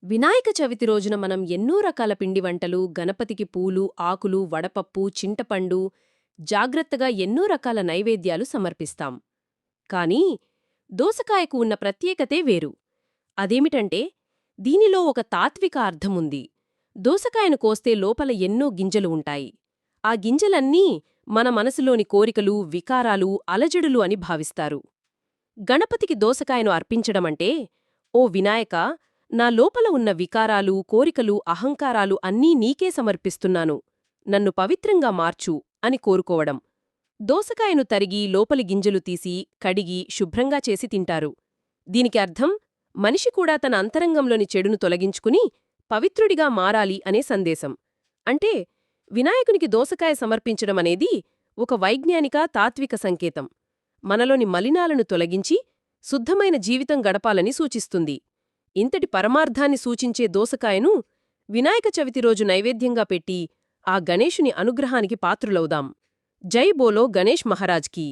వినాయక చవితి రోజున మనం ఎన్నో రకాల పిండి వంటలు, గణపతికి పూలు, ఆకులు, వడపప్పు, చింతపండు, జాగ్రత్తగా ఎన్నో రకాల నైవేద్యాలు సమర్పిస్తాం. కానీ దోసకాయకు ఉన్న ప్రత్యేకతే వేరు. అదేమిటంటే దీనిలో ఒక తాత్విక అర్థముంది. దోసకాయను కోస్తే లోపల ఎన్నో గింజలు ఉంటాయి. ఆ గింజలన్నీ మన మనసులోని కోరికలు, వికారాలు, అలజడులు అని భావిస్తారు. గణపతికి దోసకాయను అర్పించడమంటే, ఓ వినాయకా, నా లోపల ఉన్న వికారాలు, కోరికలు, అహంకారాలు అన్నీ నీకే సమర్పిస్తున్నాను, నన్ను పవిత్రంగా మార్చు అని కోరుకోవడం. దోసకాయను తరిగి లోపలి గింజలు తీసి, కడిగి, శుభ్రంగా చేసి తింటారు. దీనికి అర్థం మనిషి కూడా తన అంతరంగంలోని చెడును తొలగించుకుని పవిత్రుడిగా మారాలి అనే సందేశం. అంటే వినాయకునికి దోసకాయ సమర్పించడమనేది ఒక వైజ్ఞానిక, తాత్విక సంకేతం. మనలోని మలినాలను తొలగించి శుద్ధమైన జీవితం గడపాలని సూచిస్తుంది. ఇంతటి పరమార్థాన్ని సూచించే దోసకాయను వినాయక చవితి రోజు నైవేద్యంగా పెట్టి ఆ గణేశుని అనుగ్రహానికి పాత్రులవుదాం. జై బోలో గణేష్ మహారాజ్కి.